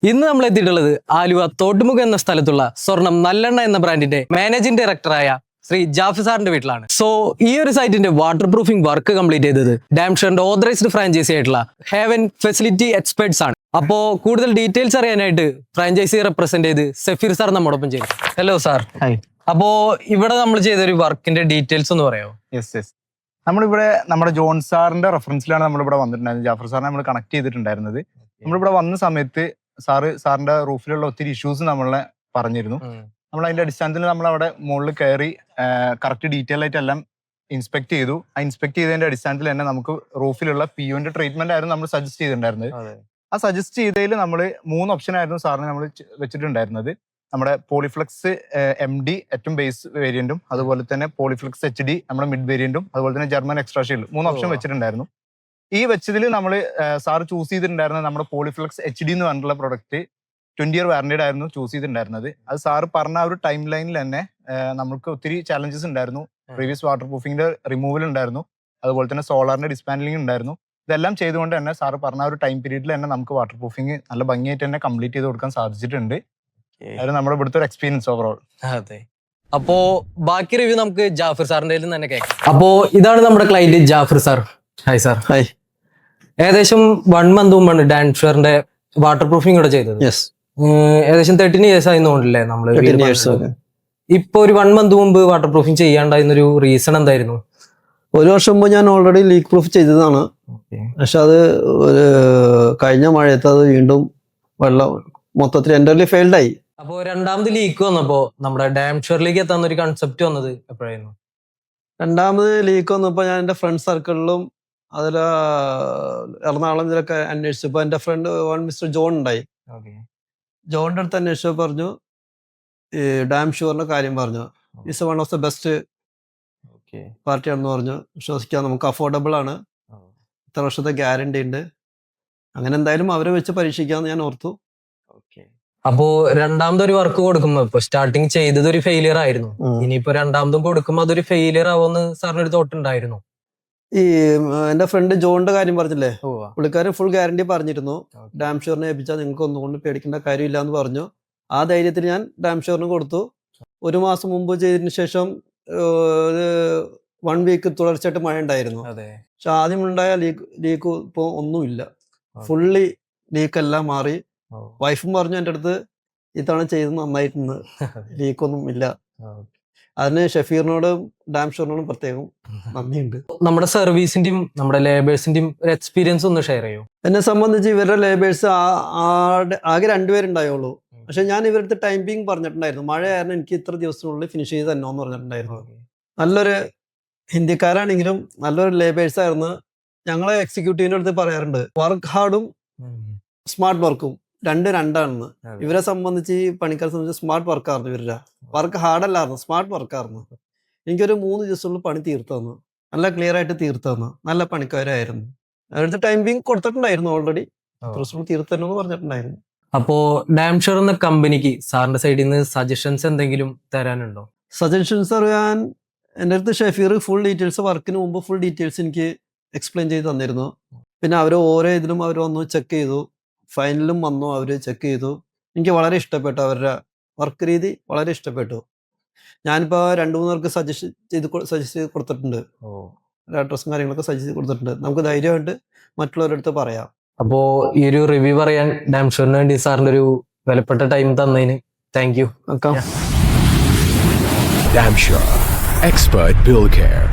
ഇന്ന് നമ്മൾ എത്തിയിട്ടുള്ളത് ആലുവ തോട്ടുമുഖം എന്ന സ്ഥലത്തുള്ള സ്വർണം നല്ലെണ്ണ എന്ന ബ്രാൻഡിന്റെ മാനേജിംഗ് ഡയറക്ടറായ ശ്രീ ജാഫർ സാറിന്റെ വീട്ടിലാണ്. സോ ഈ ഒരു സൈറ്റിന്റെ വാട്ടർ പ്രൂഫിംഗ് വർക്ക് കംപ്ലീറ്റ് ചെയ്തത് ഡാംഷറിന്റെ ഓതറൈസ്ഡ് ഫ്രാഞ്ചൈസി ആയിട്ടുള്ള ഹേവൻ ഫെസിലിറ്റി എക്സ്പെർട്സ് ആണ്. അപ്പോ കൂടുതൽ ഡീറ്റെയിൽസ് അറിയാനായിട്ട് ഫ്രാഞ്ചൈസി റെപ്രസെന്റ് ചെയ്ത് സഫീർ സാർ നമ്മോടൊപ്പം ചെയ്തു. Hello sir. അപ്പോ ഇവിടെ നമ്മൾ ചെയ്തൊരു വർക്കിന്റെ ഡീറ്റെയിൽസ് ഒന്ന് പറയാമോ? യെസ്. നമ്മളിവിടെ നമ്മുടെ ജോൺ സാറിന്റെ റെഫറൻസിലാണ് നമ്മളിവിടെ വന്നിട്ടുണ്ടായിരുന്നത്. ജാഫർ സാറിനെ നമ്മൾ കണക്ട് ചെയ്തിട്ടുണ്ടായിരുന്നത്. നമ്മളിവിടെ വന്ന സമയത്ത് സാറിന്റെ റൂഫിലുള്ള ഒത്തിരി ഇഷ്യൂസ് നമ്മളെ പറഞ്ഞിരുന്നു. നമ്മൾ അതിന്റെ അടിസ്ഥാനത്തിൽ നമ്മൾ അവിടെ മുകളിൽ കയറി കറക്റ്റ് ഡീറ്റെയിൽ ആയിട്ട് എല്ലാം ഇൻസ്പെക്ട് ചെയ്തു. ആ ഇൻസ്പെക്ട് ചെയ്തതിന്റെ അടിസ്ഥാനത്തിൽ തന്നെ നമുക്ക് റൂഫിലുള്ള പിയുന്റെ ട്രീറ്റ്മെന്റ് ആയിരുന്നു നമ്മൾ സജസ്റ്റ് ചെയ്തിട്ടുണ്ടായിരുന്നത്. ആ സജസ്റ്റ് ചെയ്തതിൽ നമ്മൾ 3 ഓപ്ഷൻ ആയിരുന്നു സാറിന് നമ്മൾ വെച്ചിട്ടുണ്ടായിരുന്നത്. നമ്മുടെ പോളിഫ്ലെക്സ് MD ഏറ്റവും ബേസ് വേരിയന്റും, അതുപോലെ തന്നെ പോളിഫ്ലെക്സ് HD നമ്മുടെ മിഡ് വേരിയന്റും, അതുപോലെ തന്നെ ജർമ്മൻ എക്സ്ട്രാ ഷീൽഡ് 3 ഓപ്ഷൻ വെച്ചിട്ടുണ്ടായിരുന്നു. ഈ വെച്ചതിൽ നമ്മൾ സാർ ചൂസ് ചെയ്തിട്ടുണ്ടായിരുന്നത് നമ്മുടെ പോളിഫ്ലെക്സ് HD എന്ന് പറഞ്ഞിട്ടുള്ള പ്രൊഡക്റ്റ് 20 ഇയർ വാറന്റിഡ് ആയിരുന്നു ചൂസ് ചെയ്തിട്ടുണ്ടായിരുന്നത്. അത് സാറ് പറഞ്ഞ ആ ഒരു ടൈം ലൈനിൽ തന്നെ നമുക്ക് ഒത്തിരി ചാലഞ്ചസ് ഉണ്ടായിരുന്നു. പ്രീവിയസ് വാട്ടർ പ്രൂഫിങ്ങിന്റെ റിമൂവൽ ഉണ്ടായിരുന്നു, അതുപോലെ തന്നെ സോളാറിന്റെ ഡിസ്പാൻഡലിംഗ് ഉണ്ടായിരുന്നു. ഇതെല്ലാം ചെയ്തുകൊണ്ട് തന്നെ സാറ് പറഞ്ഞ ഒരു ടൈം പീരീഡിൽ തന്നെ നമുക്ക് വാട്ടർ പ്രൂഫിങ് നല്ല ഭംഗിയായിട്ട് തന്നെ കംപ്ലീറ്റ് ചെയ്ത് കൊടുക്കാൻ സാധിച്ചിട്ടുണ്ട്. അതായത് നമ്മുടെ ഇവിടുത്തെ ഒരു എക്സ്പീരിയൻസ് ഓവറോൾ. അതെ. അപ്പോ ബാക്കി റിവ്യൂ നമുക്ക് ജാഫർ സാറിന്റെ തന്നെ കേൾക്കാം. അപ്പോ ഇതാണ് നമ്മുടെ client Jafar sir. Hi sir. Hi. ഏകദേശം 1 മന്ത് മുമ്പാണ് ഡാൻഷറിന്റെ വാട്ടർ പ്രൂഫിംഗ് ഇവിടെ ചെയ്തത്. യെസ്. ഏകദേശം 13 ഇയേഴ്സ് ആയി തോന്നില്ലേ നമ്മള്? ഇപ്പൊ ഒരു 1 മന്ത് മുമ്പ് വാട്ടർ പ്രൂഫിംഗ് ചെയ്യാണ്ടായിരുന്നൊരു റീസൺ എന്തായിരുന്നു? 1 വർഷം മുമ്പ് ഞാൻ ഓൾറെഡി ലീക്ക് പ്രൂഫ് ചെയ്തതാണ്. പക്ഷെ അത് ഒരു കഴിഞ്ഞ മഴയത്ത് അത് വീണ്ടും വെള്ളം മൊത്തത്തിൽ എൻ്റർലി ഫെയിൽഡായി. അപ്പോ രണ്ടാമത് ലീക്ക് വന്നപ്പോ നമ്മുടെ ഡാംഷറിലേക്ക് എത്താൻ ഒരു കൺസെപ്റ്റ് വന്നത് എപ്പോഴായിരുന്നു? രണ്ടാമത് ലീക്ക് വന്നപ്പോൾ ഞാൻ എൻ്റെ ഫ്രണ്ട് സർക്കിളിലും അതിൽ എറണാകുളം ഇതിലൊക്കെ അന്വേഷിച്ചപ്പോൾ എൻ്റെ ഫ്രണ്ട് മിസ്റ്റർ ജോൺ ഉണ്ടായി. ജോണിൻ്റെ അടുത്ത് അന്വേഷിച്ചപ്പോൾ പറഞ്ഞു ഈ ഡാം ഷുവറിന്റെ കാര്യം പറഞ്ഞു. Is one of the best പാർട്ടിയാണെന്ന് പറഞ്ഞു. വിശ്വസിക്കാം, നമുക്ക് അഫോർഡബിൾ ആണ്, ഇത്ര വർഷത്തെ ഗ്യാരണ്ടി ഉണ്ട്. അങ്ങനെ എന്തായാലും അവരെ വെച്ച് പരീക്ഷിക്കാമെന്ന് ഞാൻ ഓർത്തു. അപ്പോ രണ്ടാമതൊരു വർക്ക് കൊടുക്കുമ്പോ ഇപ്പൊ സ്റ്റാർട്ടിങ് ചെയ്തത് ഒരു ഫെയിലിയർ ആയിരുന്നു. ഇനിയിപ്പോ രണ്ടാമതും കൊടുക്കുമ്പോ അതൊരു ഫെയിലിയർ ആവുമെന്ന് സാറിന് ഒരു തോട്ട് ഉണ്ടായിരുന്നു? ഈ എന്റെ ഫ്രണ്ട് ജോണിന്റെ കാര്യം പറഞ്ഞില്ലേ, പുള്ളിക്കാരൻ ഫുൾ ഗ്യാരണ്ടി പറഞ്ഞിരുന്നു. ഡാം ഷുവറിനെ ഏൽപ്പിച്ചാൽ നിങ്ങൾക്ക് ഒന്നുകൊണ്ട് പേടിക്കേണ്ട കാര്യമില്ല എന്ന് പറഞ്ഞു. ആ ധൈര്യത്തിൽ ഞാൻ ഡാം ഷുവറിന് കൊടുത്തു. 1 മാസം മുമ്പ് ചെയ്തതിന് ശേഷം 1 വീക്ക് തുടർച്ചയായിട്ട് മഴ ഉണ്ടായിരുന്നു. പക്ഷെ ആദ്യം ഉണ്ടായ ലീക്ക് ഇപ്പൊ ഒന്നുമില്ല. ഫുള്ളി ലീക്കെല്ലാം മാറി. വൈഫും പറഞ്ഞു എൻ്റെ അടുത്ത് ഇത്തവണ ചെയ്ത് നന്നായിട്ടുണ്ട്, ലീക്കൊന്നും ഇല്ല. അതിന് ഷഫീറിനോടും ഡാം ഷുവറിനോടും പ്രത്യേകം നന്ദിയുണ്ട്. നമ്മുടെ സർവീസിന്റെയും നമ്മുടെ ലേബേഴ്സിന്റെയും ഒരു എക്സ്പീരിയൻസ് ഒന്ന് ഷെയർ ചെയ്യൂ. എന്നെ സംബന്ധിച്ച് ഇവരുടെ ലേബേഴ്സ് ആകെ 2 പേരുണ്ടായുള്ളൂ. പക്ഷെ ഞാൻ ഇവരുടെ ടൈമിംഗ് പറഞ്ഞിട്ടുണ്ടായിരുന്നു. മഴ കാരണം എനിക്ക് ഇത്ര ദിവസത്തിനുള്ളിൽ ഫിനിഷ് ചെയ്ത് തന്നോ എന്ന് പറഞ്ഞിട്ടുണ്ടായിരുന്നു. നല്ലൊരു ഹിന്ദിക്കാരാണെങ്കിലും നല്ലൊരു ലേബേഴ്സ് ആയിരുന്നു. ഞങ്ങളെ എക്സിക്യൂട്ടീവിന്റെ അടുത്ത് പറയാറുണ്ട്, വർക്ക് ഹാർഡും സ്മാർട്ട് വർക്കും രണ്ടാണെന്ന്. ഇവരെ സംബന്ധിച്ച് ഈ പണിക്കാരെ സംബന്ധിച്ച് സ്മാർട്ട് വർക്കായിരുന്നു. ഇവരുടെ വർക്ക് ഹാർഡല്ലായിരുന്നു, സ്മാർട്ട് വർക്കായിരുന്നു. എനിക്കൊരു 3 ദിവസത്തിനുള്ളിൽ പണി തീർത്തു തന്നു, നല്ല ക്ലിയർ ആയിട്ട് തീർത്തു തന്നു. നല്ല പണിക്കാരായിരുന്നു. അവരുടെ ടൈമിംഗ് കൊടുത്തിട്ടുണ്ടായിരുന്നു, ഓൾറെഡി തീർത്തു തന്നെന്ന് പറഞ്ഞിട്ടുണ്ടായിരുന്നു. അപ്പോ ഡാംഷർ എന്ന കമ്പനിക്ക് സാറിന്റെ സൈഡിൽ നിന്ന് സജഷൻസ് എന്തെങ്കിലും തരാനുണ്ടോ? സജഷൻസ് അറിയാൻ എൻ്റെ അടുത്ത് ഷഫീർ ഫുൾ ഡീറ്റെയിൽസ്, വർക്കിന് മുമ്പ് ഫുൾ ഡീറ്റെയിൽസ് എനിക്ക് എക്സ്പ്ലെയിൻ ചെയ്ത് തന്നിരുന്നു. പിന്നെ അവർ ഓരോ ഇതിലും അവർ വന്നു ചെക്ക് ചെയ്തു. ഫൈനലും വന്നു, അവർ ചെക്ക് ചെയ്തു. എനിക്ക് വളരെ ഇഷ്ടപ്പെട്ടു, അവരുടെ വർക്ക് രീതി വളരെ ഇഷ്ടപ്പെട്ടു. ഞാനിപ്പോൾ 2-3 പേർക്ക് സജസ്റ്റ് ചെയ്ത് കൊടുത്തിട്ടുണ്ട്. അഡ്രസ്സും കാര്യങ്ങളൊക്കെ സജസ്റ്റ് ചെയ്ത് കൊടുത്തിട്ടുണ്ട്. നമുക്ക് ധൈര്യമായിട്ട് മറ്റുള്ളവരുടെ അടുത്ത് പറയാം. അപ്പോ ഈ ഒരു റിവ്യൂ പറയാൻ ഡാംഷറിന് വേണ്ടി സാറിന്റെ ഒരു വിലപ്പെട്ട ടൈം തന്നതിന് thank you. Damshore, expert bill care.